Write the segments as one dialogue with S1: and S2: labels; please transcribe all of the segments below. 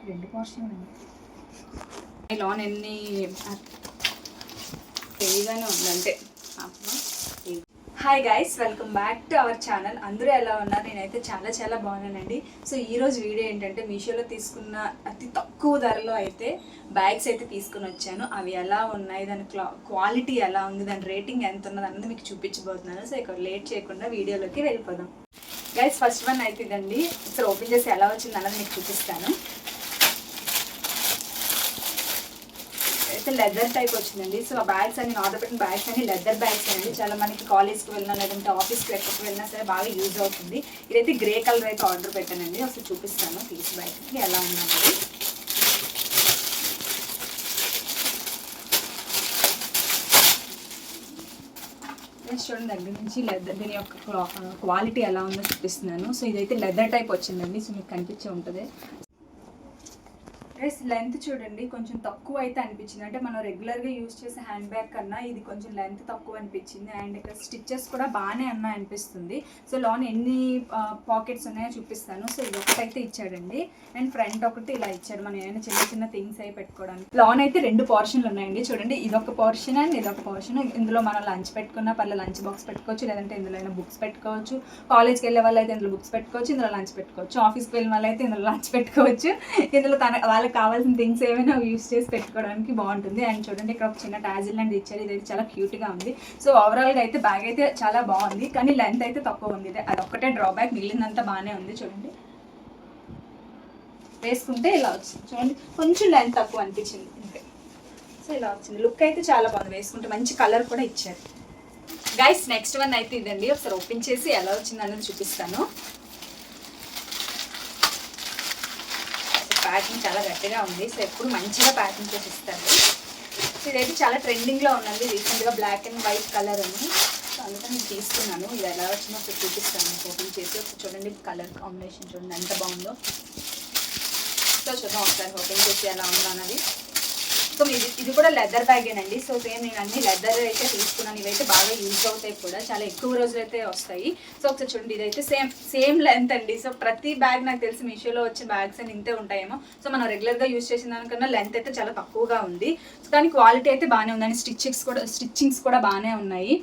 S1: రెండు portion loan ఎన్ని హెవీగానే ఉందంటే. Hi guys, welcome back to our channel. అందరూ ఎలా ఉన్నారు? నేనైతే చాలా బాగున్నానండి. సో ఈరోజు వీడియో ఏంటంటే మీషోలో తీసుకున్న అతి తక్కువ ధరలో అయితే బ్యాగ్స్ అయితే తీసుకుని వచ్చాను. అవి ఎలా ఉన్నాయి, దాని క్వాలిటీ ఎలా ఉంది, దాని రేటింగ్ ఎంత ఉన్నది అన్నది మీకు చూపించబోతున్నాను. సో ఇక్కడ లేట్ చేయకుండా వీడియోలోకి వెళ్ళిపోదాం. గైస్, ఫస్ట్ వన్ అయితే ఇదండి. ఇక్కడ ఓపెన్ చేసి ఎలా వచ్చింది అన్నది మీకు చూపిస్తాను. అయితే లెదర్ టైప్ వచ్చిందండి. సో ఆ బ్యాగ్స్ అన్ని ఆర్డర్ పెట్టిన బ్యాగ్స్ అన్ని లెదర్ బ్యాగ్స్ అండి. చాలా మనకి కాలేజ్కి వెళ్ళినా లేదంటే ఆఫీస్కి ఎక్కడికి వెళ్ళినా సరే బాగా యూజ్ అవుతుంది. ఇదైతే గ్రే కలర్ అయితే ఆర్డర్ పెట్టానండి. ఒకసారి చూపిస్తాను పీస్ బ్యాగ్కి ఎలా ఉన్నది. చూడండి, దగ్గర నుంచి లెదర్ దీని యొక్క క్వాలిటీ ఎలా ఉందో చూపిస్తున్నాను. సో ఇదైతే లెదర్ టైప్ వచ్చిందండి. సో మీకు కనిపించే ఉంటుంది. డ్రెస్ లెంత్ చూడండి, కొంచెం తక్కువ అయితే అనిపించింది. అంటే మనం రెగ్యులర్గా యూజ్ చేసే హ్యాండ్ బ్యాగ్ కన్నా ఇది కొంచెం లెంత్ తక్కువ అనిపించింది. అండ్ ఇక్కడ స్టిచ్చెస్ కూడా బాగానే ఉన్నాయి అనిపిస్తుంది. సో లోన్ ఎన్ని పాకెట్స్ ఉన్నాయో చూపిస్తాను. సో ఇది ఒకటైతే ఇచ్చాడండి. అండ్ ఫ్రంట్ ఒకటి ఇలా ఇచ్చాడు, మనం ఏమైనా చిన్న థింగ్స్ అవి పెట్టుకోవడానికి. లోన్ అయితే రెండు పోర్షన్లు ఉన్నాయండి. చూడండి, ఇదొక పోర్షన్ అండ్ ఇదొక పోర్షన్. ఇందులో మనం లంచ్ పెట్టుకున్న పర్లేదు, లంచ్ బాక్స్ పెట్టుకోవచ్చు, లేదంటే ఇందులో అయినా బుక్స్ పెట్టుకోవచ్చు. కాలేజ్కి వెళ్ళే వాళ్ళు అయితే ఇందులో బుక్స్ పెట్టుకోవచ్చు, ఇందులో లంచ్ పెట్టుకోవచ్చు. ఆఫీస్కి వెళ్ళిన వాళ్ళు అయితే ఇందులో లంచ్ పెట్టుకోవచ్చు. ఇందులో వాళ్ళకి కావాల్సిన థింగ్స్ ఏమైనా యూస్ చేసి పెట్టుకోవడానికి బాగుంటుంది. అండ్ చూడండి, ఇక్కడ ఒక చిన్న టాజిల్ లాంటిది ఇచ్చారు. ఇదైతే చాలా క్యూట్గా ఉంది. సో ఓవరాల్గా అయితే బ్యాగ్ అయితే చాలా బాగుంది, కానీ లెంత్ అయితే తక్కువ ఉంది. అదొక్కటే డ్రాబ్యాక్, మిగిలినంతా బాగానే ఉంది. చూడండి, వేసుకుంటే ఇలా వచ్చింది. చూడండి, కొంచెం లెంత్ తక్కువ అనిపించింది అంతే. సో ఇలా వచ్చింది. లుక్ అయితే చాలా బాగుంది, వేసుకుంటే మంచి కలర్ కూడా ఇచ్చారు. గైస్, నెక్స్ట్ వన్ అయితే ఇదండి. ఒకసారి ఓపెన్ చేసి ఎలా వచ్చింది అనేది చూపిస్తాను. ప్యాకింగ్ చాలా గట్టిగా ఉంది. సో ఎప్పుడు మంచిగా ప్యాకింగ్ చేసి ఇస్తారు. సో ఇదైతే చాలా ట్రెండింగ్లో ఉన్నది. రీసెంట్గా బ్లాక్ అండ్ వైట్ కలర్ ఉంది. సో అందుకని నేను తీసుకున్నాను. ఇది ఎలా వచ్చిందో ఒకటి చూపిస్తాను. ఓపెన్ చేసి ఒకటి చూడండి, కలర్ కాంబినేషన్ చూడండి ఎంత బాగుందో. సో చూద్దాం ఒకసారి ఓపెన్ చేసి ఎలా ఉందో అన్నది. సో ఇది కూడా లెదర్ బ్యాగేనండి. సో సేమ్ నేను అన్ని లెదర్ అయితే తీసుకున్నాను. ఇవైతే బాగా యూజ్ అవుతాయి కూడా, చాలా ఎక్కువ రోజులు అయితే వస్తాయి. సో ఒకసారి చూడండి, ఇదైతే సేమ్ లెంత్ అండి. సో ప్రతి బ్యాగ్ నాకు తెలిసి మీషోలో వచ్చే బ్యాగ్స్ అని ఇంతే ఉంటాయేమో. సో మనం రెగ్యులర్గా యూజ్ చేసిన దానికన్నా లెంత్ అయితే చాలా తక్కువగా ఉంది. సో కానీ క్వాలిటీ అయితే బాగానే ఉందండి. స్టిచ్చింగ్స్ కూడా బాగానే ఉన్నాయి.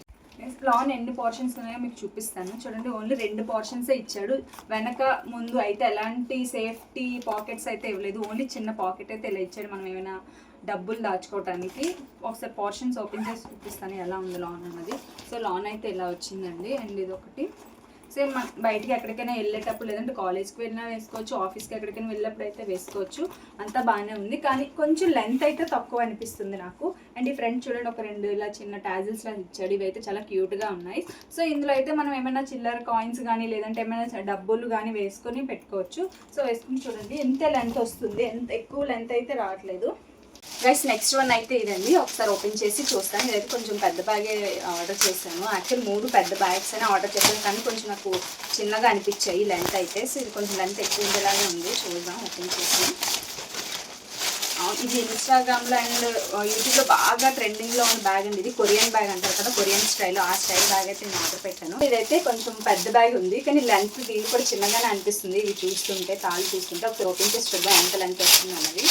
S1: లోన్ ఎన్ని పోర్షన్స్ ఉన్నాయో మీకు చూపిస్తాను. చూడండి, ఓన్లీ 2 పోర్షన్సే ఇచ్చాడు. వెనక ముందు అయితే ఎలాంటి సేఫ్టీ పాకెట్స్ అయితే ఇవ్వలేదు. ఓన్లీ చిన్న పాకెట్ అయితే ఇలా ఇచ్చాడు, మనం ఏమైనా డబ్బులు దాచుకోవడానికి. ఒకసారి పోర్షన్స్ ఓపెన్ చేసి చూపిస్తాను ఎలా ఉంది లోన్ అన్నది. సో లోన్ అయితే ఇలా వచ్చిందండి. అండ్ ఇది ఒకటి సేమ్ బయటికి ఎక్కడికైనా వెళ్ళేటప్పుడు, లేదంటే కాలేజ్కి వెళ్ళినా వేసుకోవచ్చు, ఆఫీస్కి ఎక్కడికైనా వెళ్ళినప్పుడు అయితే వేసుకోవచ్చు. అంతా బాగానే ఉంది, కానీ కొంచెం లెంత్ అయితే తక్కువ అనిపిస్తుంది నాకు. అండ్ ఈ ఫ్రంట్ చూడండి, ఒక 2 ఇలా చిన్న టాజిల్స్ లాగా ఇచ్చాడు. ఇవైతే చాలా క్యూట్గా ఉన్నాయి. సో ఇందులో అయితే మనం ఏమైనా చిల్లర కాయిన్స్ కానీ లేదంటే ఏమైనా డబ్బులు కానీ వేసుకొని పెట్టుకోవచ్చు. సో వేసుకుని చూడండి ఎంత లెంత్ వస్తుంది, ఎంత ఎక్కువ లెంత్ అయితే రావట్లేదు. గైస్, నెక్స్ట్ వన్ అయితే ఇదండి. ఒకసారి ఓపెన్ చేసి చూస్తాను. ఇదైతే కొంచెం పెద్ద బ్యాగే ఆర్డర్ చేశాను. యాక్చువల్ 3 పెద్ద బ్యాగ్స్ అని ఆర్డర్ చేశాను, కానీ కొంచెం నాకు చిన్నగా అనిపించాయి లెంత్ అయితే. సో ఇది కొంచెం లెంత్ ఎక్కువ ఉండేలాగే ఉంది. చూద్దాం ఓపెన్ చేసి. ఇది ఇన్స్టాగ్రామ్లో అండ్ యూట్యూబ్లో బాగా ట్రెండింగ్లో ఉన్న బ్యాగ్ అండి. ఇది కొరియన్ బ్యాగ్ అంటారు కదా, కొరియన్ స్టైల్, ఆ స్టైల్ బ్యాగ్ అయితే నేను ఆర్డర్ పెట్టాను. ఇదైతే కొంచెం పెద్ద బ్యాగ్ ఉంది, కానీ లెంత్ దీని కూడా చిన్నగానే అనిపిస్తుంది. ఇవి చూస్తుంటే తాళ్ళు చూస్తుంటే ఒకసారి ఓపెన్ చేసి చూద్దాం ఎంత లెంత్ వస్తుంది అన్నది.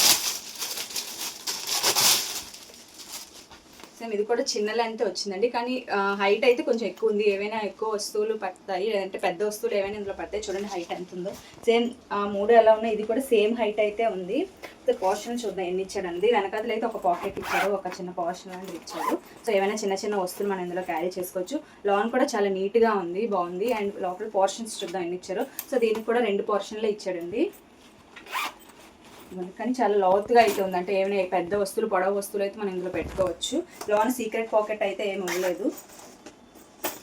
S1: సేమ్ ఇది కూడా చిన్న లెంత్ వచ్చిందండి, కానీ హైట్ అయితే కొంచెం ఎక్కువ ఉంది. ఏవైనా ఎక్కువ వస్తువులు పడతాయి, లేదంటే పెద్ద వస్తువులు ఏవైనా ఇందులో పడతాయి. చూడండి హైట్ ఎంత ఉందో. సేమ్ 3 ఎలా ఉన్నాయి, ఇది కూడా సేమ్ హైట్ అయితే ఉంది. పోర్షన్ చూద్దాం ఎన్ని ఇచ్చాడండి. వెనకాల అయితే ఒక పాకెట్ ఇచ్చాడు, ఒక చిన్న పోర్షన్ లాంటిది ఇచ్చాడు. సో ఏమైనా చిన్న వస్తువులు మనం ఇందులో క్యారీ చేసుకోవచ్చు. లోన్ కూడా చాలా నీట్గా ఉంది, బాగుంది. అండ్ లోపల పోర్షన్స్ చూద్దాం ఎన్ని ఇచ్చారు. సో దీనికి కూడా 2 పోర్షన్లే ఇచ్చాడండి. కానీ చాలా లోతుగా అయితే ఉంది. అంటే ఏమైనా పెద్ద వస్తువులు, పొడవు వస్తువులు అయితే మనం ఇందులో పెట్టుకోవచ్చు. లోన్ సీక్రెట్ పాకెట్ అయితే ఏమి ఉండలేదు.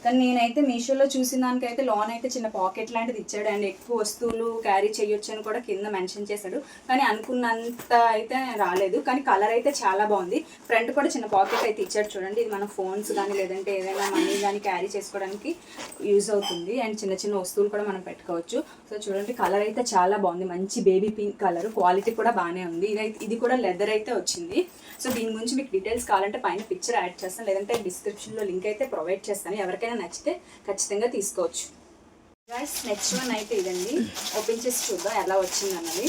S1: కానీ నేనైతే మీషోలో చూసిన దానికైతే లోన్ అయితే చిన్న పాకెట్ లాంటిది ఇచ్చాడు. అండ్ ఎక్కువ వస్తువులు క్యారీ చేయొచ్చు అని కూడా కింద మెన్షన్ చేశాడు, కానీ అనుకున్నంత అయితే రాలేదు. కానీ కలర్ అయితే చాలా బాగుంది. ఫ్రంట్ కూడా చిన్న పాకెట్ అయితే ఇచ్చాడు. చూడండి, ఇది మన ఫోన్స్ కానీ లేదంటే ఏదైనా మనీ కానీ క్యారీ చేసుకోవడానికి యూజ్ అవుతుంది. అండ్ చిన్న వస్తువులు కూడా మనం పెట్టుకోవచ్చు. సో చూడండి, కలర్ అయితే చాలా బాగుంది, మంచి బేబీ పింక్ కలర్. క్వాలిటీ కూడా బాగానే ఉంది. ఇది కూడా లెదర్ అయితే వచ్చింది. సో దీని గురించి మీకు డీటెయిల్స్ కావాలంటే పైన పిక్చర్ యాడ్ చేస్తాను, లేదంటే డిస్క్రిప్షన్లో లింక్ అయితే ప్రొవైడ్ చేస్తాను. ఎవరికైనా నచ్చితే ఖచ్చితంగా తీసుకోవచ్చు. గైస్ నెక్స్ట్ వన్ అయితే ఇదండి, ఓపెన్ చేసి చూద్దాం ఎలా వచ్చింది అన్నది.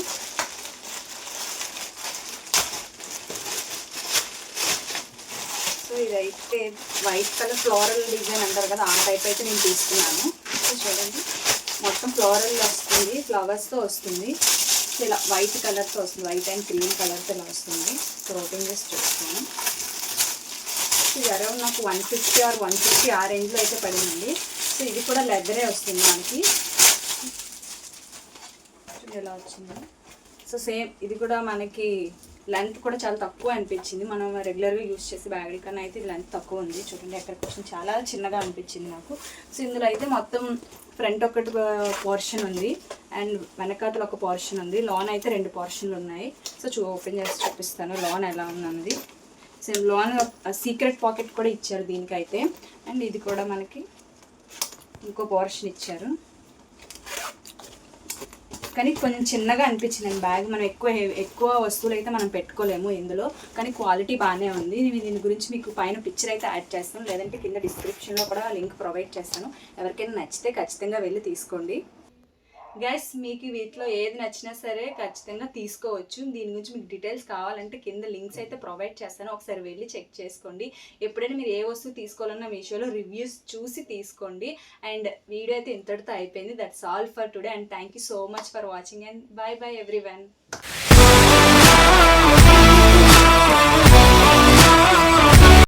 S1: సో ఇదైతే వైట్ కలర్ ఫ్లోరల్ డిజైన్ అంటారు కదా, ఆ టైప్ అయితే నేను తీసుకున్నాను. సో చూడండి మొత్తం ఫ్లోరల్ వస్తుంది, ఫ్లవర్స్తో వస్తుంది. సో ఇలా వైట్ కలర్తో వస్తుంది, వైట్ అండ్ క్రీమ్ కలర్తో ఇలా వస్తుంది. సో ఓపెన్ చేసి చూస్తాను. ఇది అరౌండ్ నాకు 150 ఆర్ 150 ఆ రేంజ్లో అయితే పడిందండి. సో ఇది కూడా లెదరే వస్తుంది మనకి. ఎలా వచ్చింది. సో సేమ్ ఇది కూడా మనకి లెంత్ కూడా చాలా తక్కువ అనిపించింది, మనం రెగ్యులర్గా యూజ్ చేసే బ్యాగ్ కన్నా అయితే ఇది లెంత్ తక్కువ ఉంది. చూడండి ఎక్కడ కొంచెం చాలా చిన్నగా అనిపించింది నాకు. సో ఇందులో అయితే మొత్తం ఫ్రంట్ ఒకటి పోర్షన్ ఉంది అండ్ వెనకాతలు ఒక పోర్షన్ ఉంది, లోన్ అయితే 2 పోర్షన్లు ఉన్నాయి. సో ఓపెన్ చేసి చూపిస్తాను లోన్ ఎలా ఉందన్నది. సేమ్ లోన్ సీక్రెట్ పాకెట్ కూడా ఇచ్చారు దీనికైతే. అండ్ ఇది కూడా మనకి ఇంకో పోర్షన్ ఇచ్చారు, కానీ కొంచెం చిన్నగా అనిపించింది బ్యాగ్. మనం ఎక్కువ వస్తువులు అయితే మనం పెట్టుకోలేము ఇందులో, కానీ క్వాలిటీ బాగానే ఉంది. నేను దీని గురించి మీకు పైన పిక్చర్ అయితే యాడ్ చేస్తాను, లేదంటే కింద డిస్క్రిప్షన్లో కూడా లింక్ ప్రొవైడ్ చేస్తాను. ఎవరికైనా నచ్చితే ఖచ్చితంగా వెళ్ళి తీసుకోండి. గైస్ మీకు వీటిలో ఏది నచ్చినా సరే ఖచ్చితంగా తీసుకోవచ్చు. దీని గురించి మీకు డీటెయిల్స్ కావాలంటే కింద లింక్స్ అయితే ప్రొవైడ్ చేస్తాను, ఒకసారి వెళ్ళి చెక్ చేసుకోండి. ఎప్పుడైనా మీరు ఏ వస్తువు తీసుకోవాలన్నా మీషోలో రివ్యూస్ చూసి తీసుకోండి. అండ్ వీడియో అయితే ఇంతటితో అయిపోయింది. That's all for today and thank you so much for watching and by by everyone.